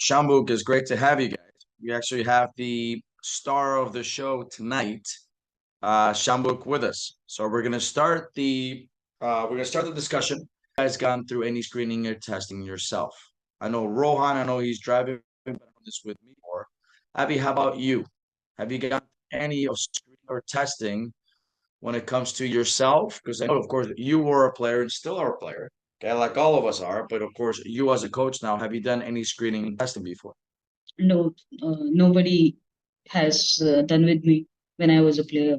Shambuk, is great to have you guys. We actually have the star of the show tonight, Shambuk, with us. So we're gonna start the discussion. You guys gone through any screening or testing yourself? I know Rohan. I know he's driving this with me. Or Abby, how about you? Have you got any of screening or testing when it comes to yourself? Because I know, of course, you were a player and still are a player. Okay, like all of us are. But of course, you as a coach now, have you done any screening and testing before? No, nobody has done with me when I was a player.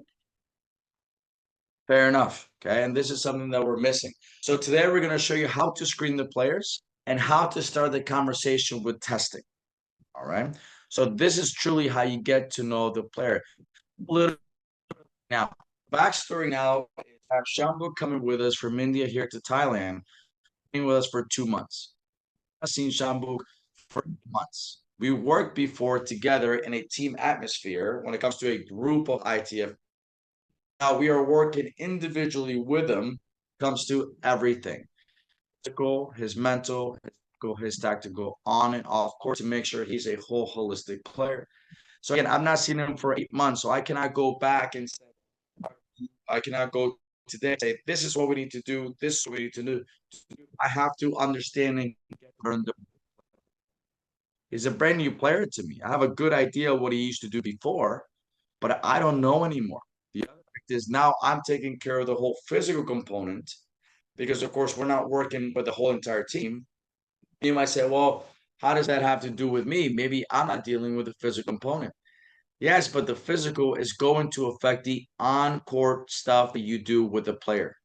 Fair enough. Okay. And this is something that we're missing. So today we're going to show you how to screen the players and how to start the conversation with testing. All right. So this is truly how you get to know the player. Little now, backstory now is have Shambu coming with us from India here to Thailand, being with us for 2 months. I've seen Shambu for months. We worked before together in a team atmosphere when it comes to a group of ITF. Now we are working individually with him comes to everything. Physical, his mental, his physical, his tactical, on and off court to make sure he's a whole holistic player. So again, I've not seen him for 8 months, so I cannot go back and say I cannot go today and say this is what we need to do, this is what we need to do. I have to understand and learn the he's a brand new player to me. I have a good idea of what he used to do before, but I don't know anymore. The other fact is now I'm taking care of the whole physical component because, of course, we're not working with the whole entire team. You might say, well, how does that have to do with me? Maybe I'm not dealing with the physical component. Yes, but the physical is going to affect the on-court stuff that you do with the player.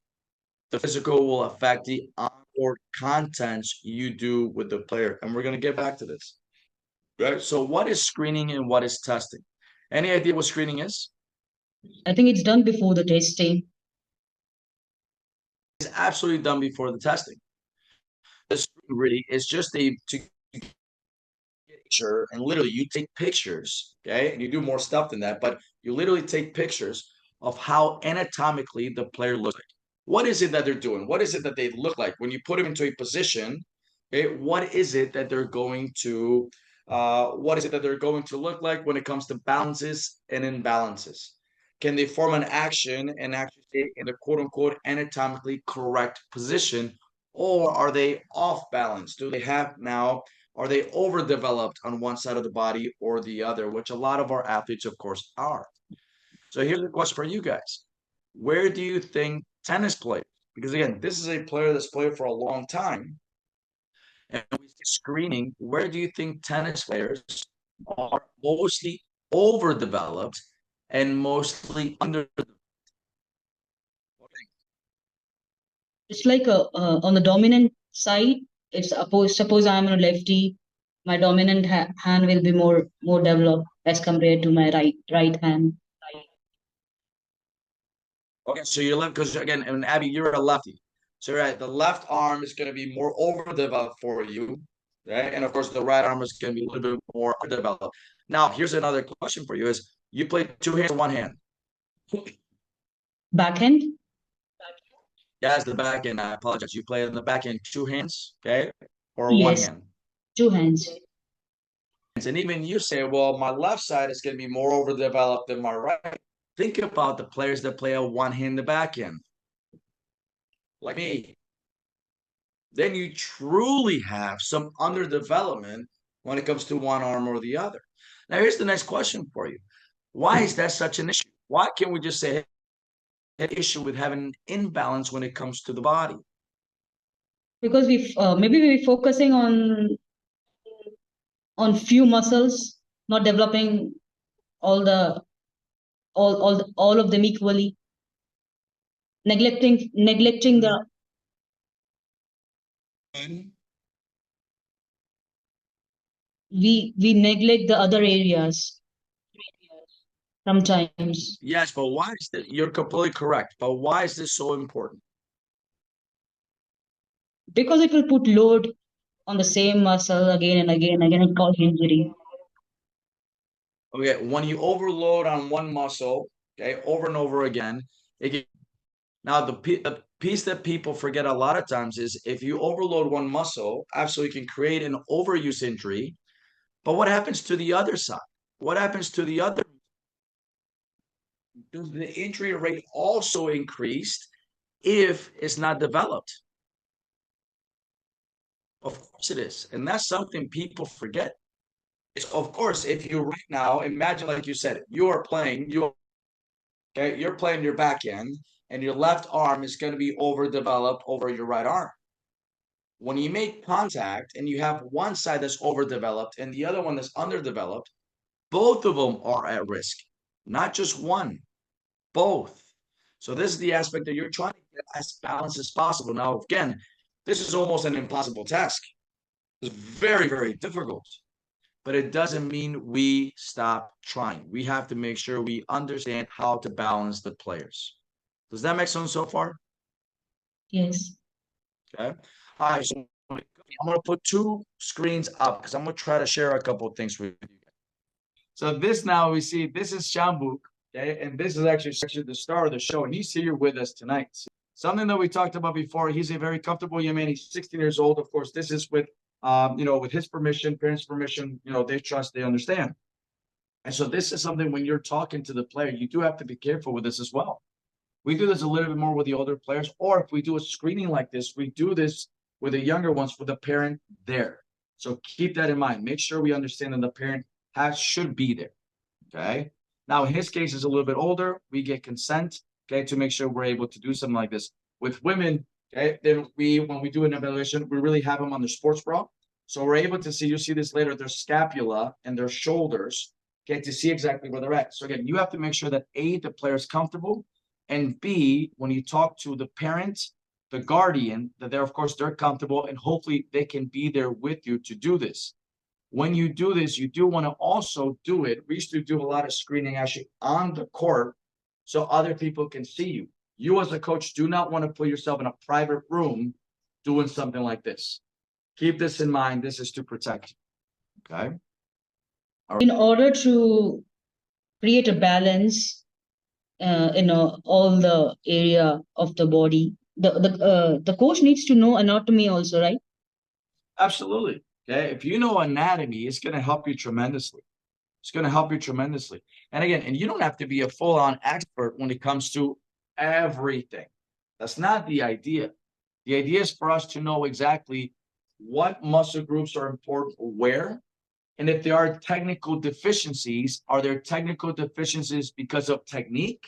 The physical will affect the on-court contents you do with the player. And we're going to get back to this. Right? So what is screening and what is testing? Any idea what screening is? I think it's done before the testing. It's absolutely done before the testing. The screening really is just a to picture and literally you take pictures, okay? And you do more stuff than that, but you literally take pictures of how anatomically the player looks like. What is it that they're doing? What is it that they look like when you put them into a position? Okay, what is it that they're going to what is it that they're going to look like when it comes to balances and imbalances? Can they form an action and actually stay in the quote unquote anatomically correct position? Or are they off balance? Do they have now are they overdeveloped on one side of the body or the other, which a lot of our athletes, of course, are? So here's a question for you guys. Where do you think tennis players, because again, this is a player that's played for a long time, and we see screening, where do you think tennis players are mostly overdeveloped and mostly underdeveloped? It's like on the dominant side. It's suppose I'm a lefty, my dominant hand will be more developed as compared to my right hand. Okay, so you're left because again, and Abby, you're a lefty. So right, the left arm is going to be more overdeveloped for you, right? And of course, the right arm is going to be a little bit more underdeveloped. Now, here's another question for you: Is you play two hands or one hand? Backhand? Yeah, it's the back end. I apologize. You play in the back end two hands, okay, or one Yes, hand. two hands. And even you say, well, my left side is going to be more overdeveloped than my right. Think about the players that play a one hand the back end, like me. Then you truly have some underdevelopment when it comes to one arm or the other. Now, here's the next question for you. Why is that such an issue? Why can't we just say an issue with having an imbalance when it comes to the body? Because maybe we're focusing on few muscles, not developing all the all of them equally, neglecting the we neglect the other areas sometimes. Yes, but why is that? You're completely correct. But why is this so important? Because it will put load on the same muscle again and again and again and cause injury. Okay, when you overload on one muscle, okay, over and over again, it now the piece that people forget a lot of times is if you overload one muscle, absolutely can create an overuse injury, But what happens to the other side? What happens to the other? Does the injury rate also increased if it's not developed? Of course it is. And that's something people forget. It's, of course, if you right now, imagine like you said, you are playing, you're playing your backhand, and your left arm is going to be overdeveloped over your right arm. When you make contact and you have one side that's overdeveloped and the other one that's underdeveloped, both of them are at risk, not just one, both. So this is the aspect that you're trying to get as balanced as possible. Now, again, this is almost an impossible task. It's very, very difficult, but it doesn't mean we stop trying. We have to make sure we understand how to balance the players. Does that make sense so far? Yes. Okay. All right. So I'm going to put two screens up because I'm going to try to share a couple of things with you. So this now we see this is Shambuk, okay, and this is actually the star of the show, and he's here with us tonight. Something that we talked about before. He's a very comfortable young man. He's 16 years old. Of course, this is with with his permission, parents' permission. They trust, they understand. And so this is something when you're talking to the player, you do have to be careful with this as well. We do this a little bit more with the older players, or if we do a screening like this, we do this with the younger ones with the parent there. So keep that in mind. Make sure we understand that the parent should be there. Okay. Now, in his case, is a little bit older. We get consent, okay, to make sure we're able to do something like this. With women, okay, then when we do an evaluation, we really have them on their sports bra. So we're able to see, you'll see this later, their scapula and their shoulders, okay, to see exactly where they're at. So again, you have to make sure that A, the player is comfortable, and B, when you talk to the parent, the guardian, that they're, of course, they're comfortable, and hopefully they can be there with you to do this. When you do this, you do want to also do it. We used to do a lot of screening actually on the court so other people can see you. You as a coach do not want to put yourself in a private room doing something like this. Keep this in mind. This is to protect you. Okay. In order to create a balance, all the area of the body, the coach needs to know anatomy also, right? Absolutely. Okay. If you know anatomy, it's going to help you tremendously. It's going to help you tremendously. And again, and you don't have to be a full-on expert when it comes to everything. That's not the idea. The idea is for us to know exactly what muscle groups are important where. And if there are technical deficiencies, are there technical deficiencies because of technique,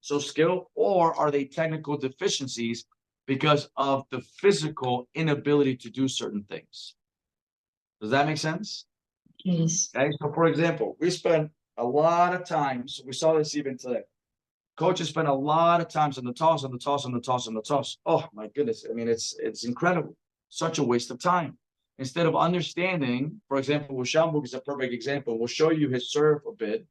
so skill, or are they technical deficiencies because of the physical inability to do certain things? Does that make sense? Yes. Okay, so for example, we spend a lot of times, we saw this even today. Coaches spend a lot of times on the toss, on the toss, on the toss, on the toss. Oh my goodness. I mean, it's incredible. Such a waste of time. Instead of understanding, for example, Wushambu is a perfect example. We'll show you his serve a bit.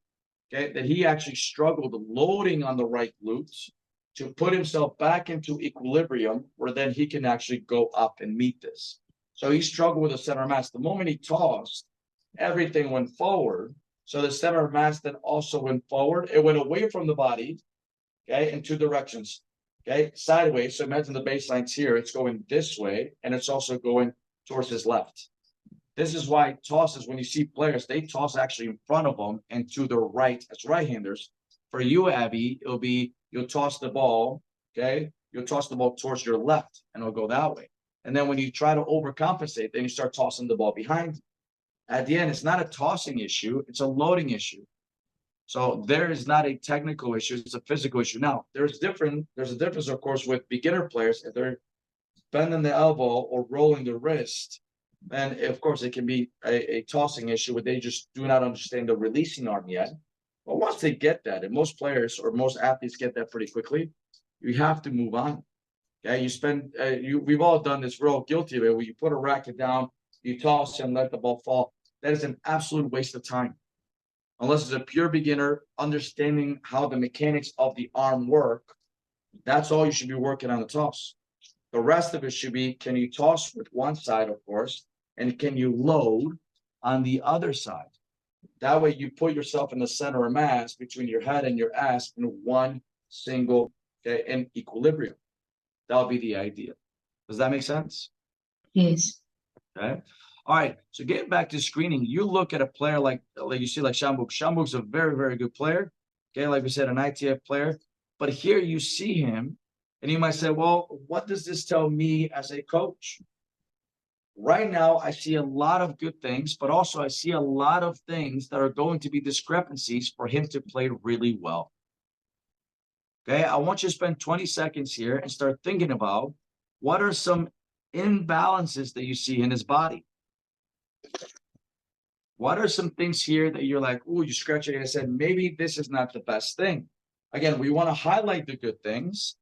Okay, that he actually struggled loading on the right glutes to put himself back into equilibrium, where then he can actually go up and meet this. So he struggled with the center mass. The moment he tossed, everything went forward. So the center of mass then also went forward. It went away from the body, okay, in two directions, okay, sideways. So imagine the baseline's here. It's going this way, and it's also going towards his left. This is why tosses, when you see players, they toss actually in front of them and to the right as right-handers. For you, Abby, it'll be you'll toss the ball, okay? You'll toss the ball towards your left, and it'll go that way. And then when you try to overcompensate, then you start tossing the ball behind. At the end, it's not a tossing issue, it's a loading issue. So there is not a technical issue, it's a physical issue. Now, there's a difference, of course, with beginner players. If they're bending the elbow or rolling the wrist, then of course it can be a tossing issue where they just do not understand the releasing arm yet. But once they get that, and most players or most athletes get that pretty quickly, you have to move on. Okay, we've all done this. We're all guilty of it. Where you put a racket down, you toss and let the ball fall. That is an absolute waste of time. Unless it's a pure beginner, understanding how the mechanics of the arm work, that's all you should be working on the toss. The rest of it should be, can you toss with one side, of course, and can you load on the other side? That way you put yourself in the center of mass between your head and your ass in one single, okay, in equilibrium. That'll be the idea. Does that make sense? Yes. Okay. All right, so getting back to screening, you look at a player like you see like Shambuk. Shambuk's a very, very good player. Okay, like we said, an ITF player. But here you see him, and you might say, well, what does this tell me as a coach? Right now, I see a lot of good things, but also I see a lot of things that are going to be discrepancies for him to play really well. Okay, I want you to spend 20 seconds here and start thinking about what are some imbalances that you see in his body. What are some things here that you're like, oh, you scratch your head and said, maybe this is not the best thing? Again, we want to highlight the good things,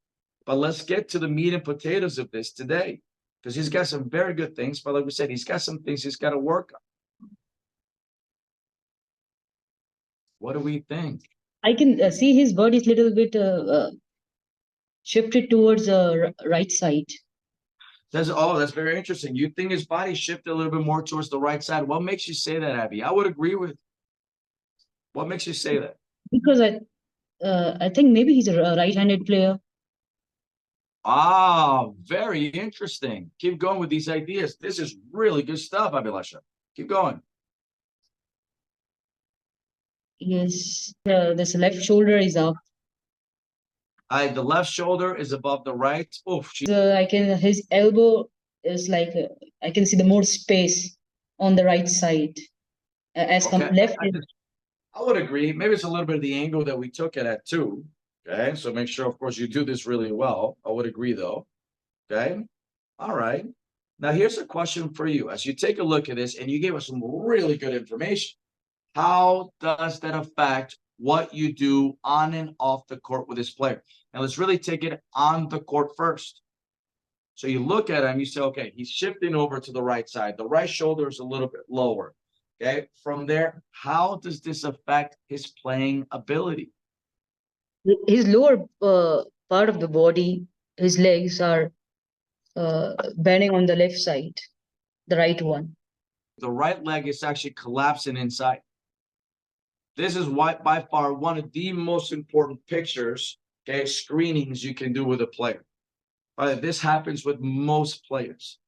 but let's get to the meat and potatoes of this today. Because he's got some very good things, but like we said, he's got some things he's got to work on. What do we think? I can see his body is little bit shifted towards the right side. That's very interesting. You think his body shifted a little bit more towards the right side. What makes you say that, Abby? I would agree with. What makes you say that? Because I think maybe he's a right-handed player. Ah, very interesting. Keep going with these ideas. This is really good stuff, Abhilasha. Keep going. Yes, this left shoulder is up. The left shoulder is above the right. Oof. His elbow is like I can see the more space on the right side as Okay. left. I would agree. Maybe it's a little bit of the angle that we took it at too. Okay. So make sure, of course, you do this really well. I would agree though. Okay. All right. Now here's a question for you. As you take a look at this, and you gave us some really good information, how does that affect what you do on and off the court with this player? And let's really take it on the court first. So you look at him, you say, okay, he's shifting over to the right side. The right shoulder is a little bit lower. Okay. From there, how does this affect his playing ability? His lower part of the body, his legs are bending on the left side, the right one. The right leg is actually collapsing inside. This is why, by far, one of the most important pictures, okay, screenings you can do with a player. This happens with most players.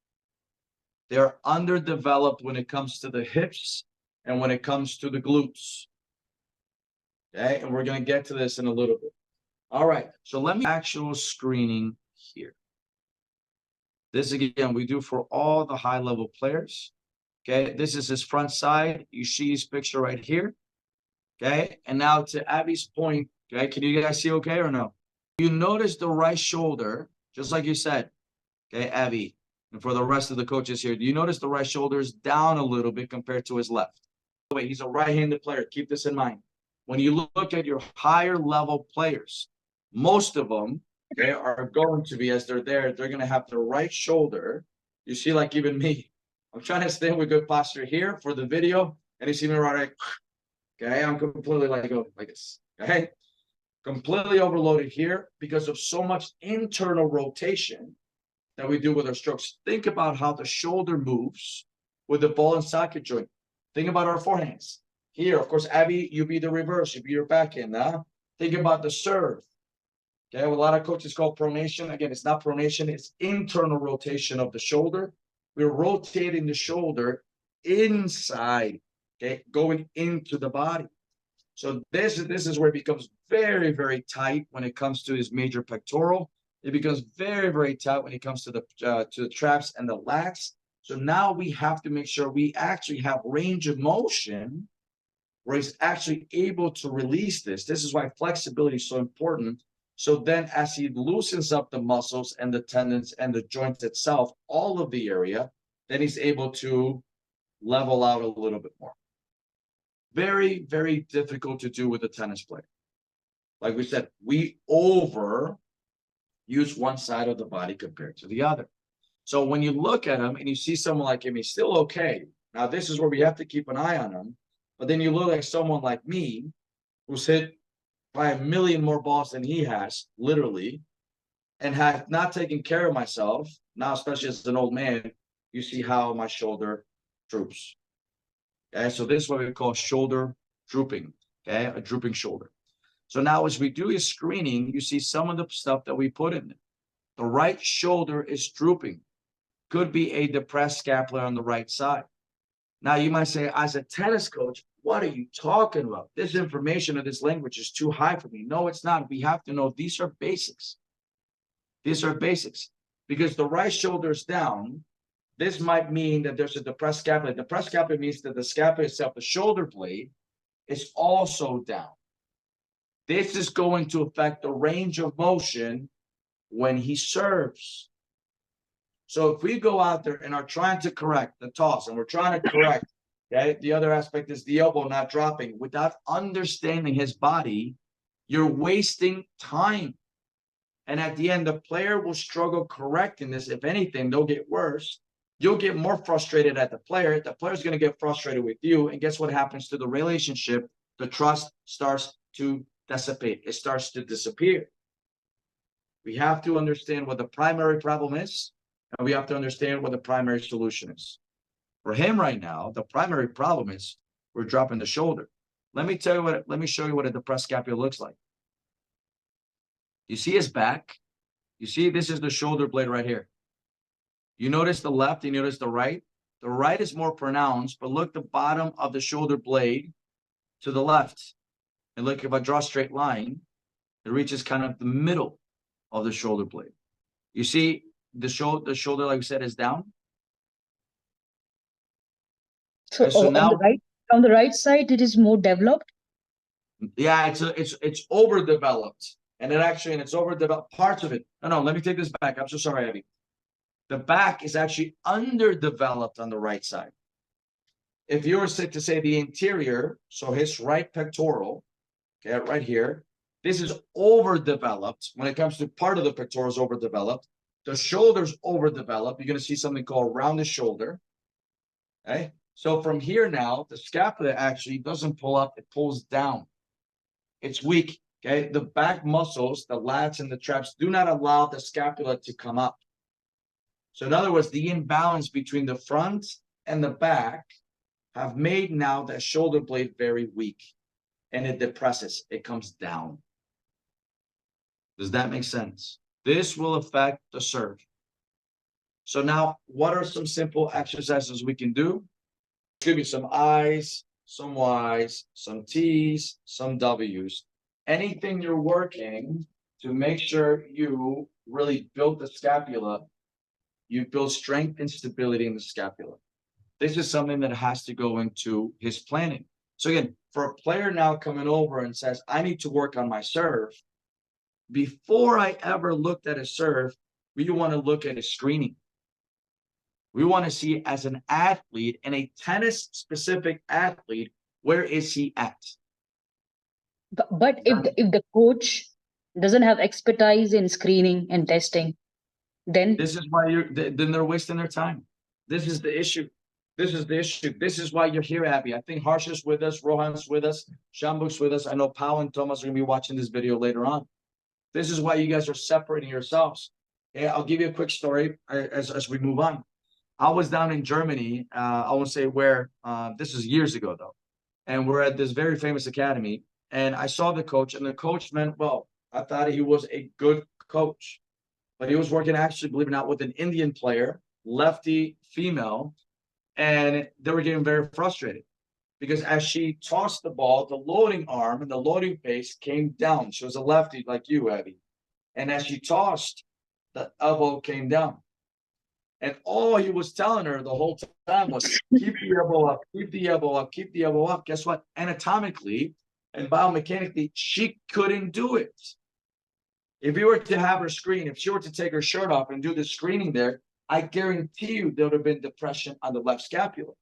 They're underdeveloped when it comes to the hips and when it comes to the glutes. Okay, and we're going to get to this in a little bit. All right, so let me actual screening here. This again, we do for all the high-level players. Okay, this is his front side. You see his picture right here. Okay, and now to Abby's point, okay, can you guys see okay or no? You notice the right shoulder, just like you said, okay, Abby, and for the rest of the coaches here, do you notice the right shoulder is down a little bit compared to his left? Wait, he's a right-handed player. Keep this in mind. When you look at your higher level players, most of them, okay, are going to be, as they're there, they're going to have the right shoulder. You see, like even me, I'm trying to stay with good posture here for the video, and you see me right, okay, I'm completely like this, okay? Completely overloaded here because of so much internal rotation that we do with our strokes. Think about how the shoulder moves with the ball and socket joint. Think about our forehands. Here, of course, Abby, you be the reverse, you be your backhand. Huh? Think about the serve. Okay, what a lot of coaches call pronation. Again, it's not pronation, it's internal rotation of the shoulder. We're rotating the shoulder inside, okay, going into the body. So this is where it becomes very, very tight when it comes to his major pectoral. It becomes very, very tight when it comes to the traps and the lats. So now we have to make sure we actually have range of motion where he's actually able to release this. This is why flexibility is so important. So then as he loosens up the muscles and the tendons and the joint itself, all of the area, then he's able to level out a little bit more. Very, very difficult to do with a tennis player. Like we said, we over use one side of the body compared to the other. So when you look at him and you see someone like him, he's still okay. Now, this is where we have to keep an eye on him. But then you look at someone like me, who's hit by a million more balls than he has, literally, and have not taken care of myself. Now, especially as an old man, you see how my shoulder droops. Okay, so this is what we call shoulder drooping, okay, a drooping shoulder. So now as we do his screening, you see some of the stuff that we put in there. The right shoulder is drooping. Could be a depressed scapula on the right side. Now you might say, as a tennis coach, what are you talking about? This information or this language is too high for me. No, it's not. We have to know these are basics. These are basics. Because the right shoulder is down, this might mean that there's a depressed scapula. Depressed scapula means that the scapula itself, the shoulder blade, is also down. This is going to affect the range of motion when he serves. So if we go out there and are trying to correct the toss, and we're trying to correct, okay, the other aspect is the elbow not dropping, without understanding his body, you're wasting time. And at the end, the player will struggle correcting this. If anything, they'll get worse. You'll get more frustrated at the player. The player's going to get frustrated with you. And guess what happens to the relationship? The trust starts to dissipate. It starts to disappear. We have to understand what the primary problem is, and we have to understand what the primary solution is. For him right now, the primary problem is we're dropping the shoulder. Let me show you what a depressed scapula looks like. You see his back? You see, this is the shoulder blade right here. You notice the left, you notice the right. The right is more pronounced, but look the bottom of the shoulder blade to the left. And look, if I draw a straight line, it reaches kind of the middle of the shoulder blade. You see the shoulder, like we said, is down. So, now on the right side, it is more developed. Yeah, it's overdeveloped. And it's overdeveloped parts of it. No, let me take this back. I'm so sorry, Abby. The back is actually underdeveloped on the right side. If you were to say the interior, so his right pectoral, okay, right here, this is overdeveloped. When it comes to part of the pectoral is overdeveloped. The shoulder's overdeveloped. You're going to see something called rounded shoulder. Okay. So from here now, the scapula actually doesn't pull up, it pulls down. It's weak. Okay. The back muscles, the lats and the traps, do not allow the scapula to come up. So in other words, the imbalance between the front and the back have made now that shoulder blade very weak, and it depresses, it comes down. Does that make sense? This will affect the serve. So now, what are some simple exercises we can do? Give me some I's, some Y's, some T's, some W's. Anything you're working to make sure you really build the scapula, you build strength and stability in the scapula. This is something that has to go into his planning. So again, for a player now coming over and says, I need to work on my serve, before I ever looked at a serve, we want to look at a screening. We want to see as an athlete and a tennis-specific athlete, where is he at? But if the coach doesn't have expertise in screening and testing, then this is why then they're wasting their time. This is the issue. This is the issue. This is why you're here, Abby. I think Harsh is with us, Rohan's with us, Shambuk's with us. I know Pau and Thomas are going to be watching this video later on. This is why you guys are separating yourselves. Yeah, I'll give you a quick story as we move on. I was down in Germany. I won't say where. This is years ago, though. And we're at this very famous academy. And I saw the coach, and the coach meant well. I thought he was a good coach. But he was working, actually, believe it or not, with an Indian player, lefty female. And they were getting very frustrated. Because as she tossed the ball, the loading arm and the loading pace came down. She was a lefty like you, Abby. And as she tossed, the elbow came down. And all he was telling her the whole time was, keep the elbow up, keep the elbow up, keep the elbow up. Guess what? Anatomically and biomechanically, she couldn't do it. If you were to have her screen, if she were to take her shirt off and do the screening there, I guarantee you there would have been depression on the left scapula.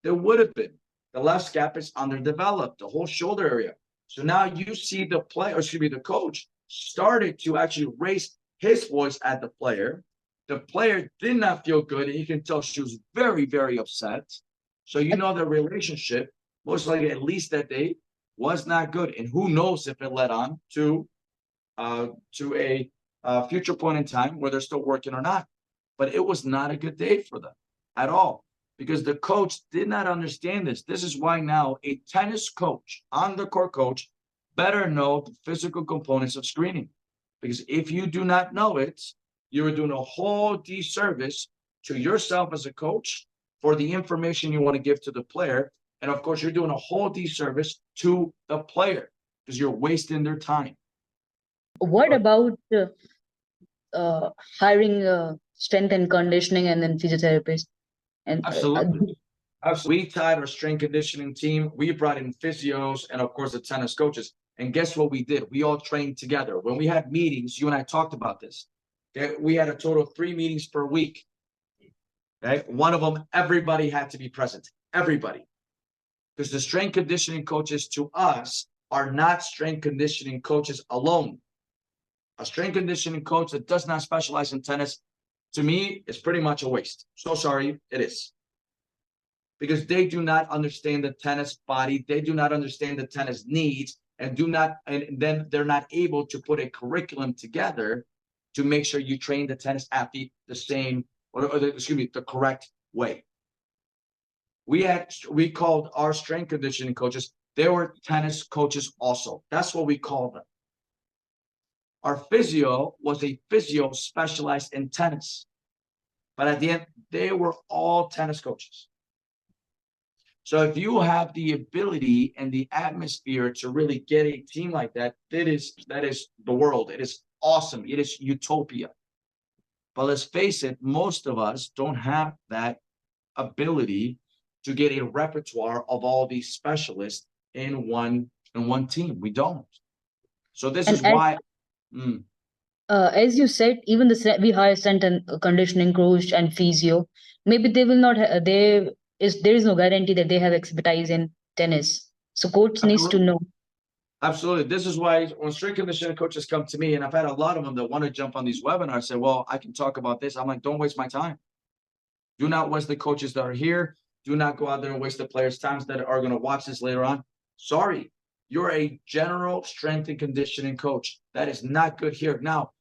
There would have been. The left scapula is underdeveloped, the whole shoulder area. So now you see the player, or excuse me, the coach started to actually raise his voice at the player. The player did not feel good, and you can tell she was very, very upset. So you know the relationship, most likely at least that day, was not good. And who knows if it led on to a future point in time where they're still working or not. But it was not a good day for them at all, because the coach did not understand this. This is why now a tennis coach, on the court coach, better know the physical components of screening. Because if you do not know it, you are doing a whole disservice to yourself as a coach for the information you want to give to the player. And of course, you're doing a whole disservice to the player because you're wasting their time. What about hiring strength and conditioning and then physiotherapist? And Absolutely. Absolutely. We tied our strength conditioning team. We brought in physios and, of course, the tennis coaches. And guess what we did? We all trained together. When we had meetings, you and I talked about this. Okay? We had a total of 3 meetings per week. Okay? One of them, everybody had to be present. Everybody. Because the strength conditioning coaches to us are not strength conditioning coaches alone. A strength conditioning coach that does not specialize in tennis, to me, is pretty much a waste. So sorry, it is. Because they do not understand the tennis body, they do not understand the tennis needs, and then they're not able to put a curriculum together to make sure you train the tennis athlete the same, the correct way. We called our strength conditioning coaches, they were tennis coaches also. That's what we call them. Our physio was a physio specialized in tennis. But at the end, they were all tennis coaches. So if you have the ability and the atmosphere to really get a team like that, that is the world. It is awesome. It is utopia. But let's face it, most of us don't have that ability to get a repertoire of all these specialists in one team. We don't. So this is why. As you said, even we hire strength and conditioning coach and physio. Maybe they will not. There is no guarantee that they have expertise in tennis. So coach needs to know. Absolutely. This is why when strength conditioning coaches come to me, and I've had a lot of them that want to jump on these webinars, say, well, I can talk about this. I'm like, don't waste my time. Do not waste the coaches that are here. Do not go out there and waste the players' times that are going to watch this later on. Sorry, you're a general strength and conditioning coach. That is not good here. Now,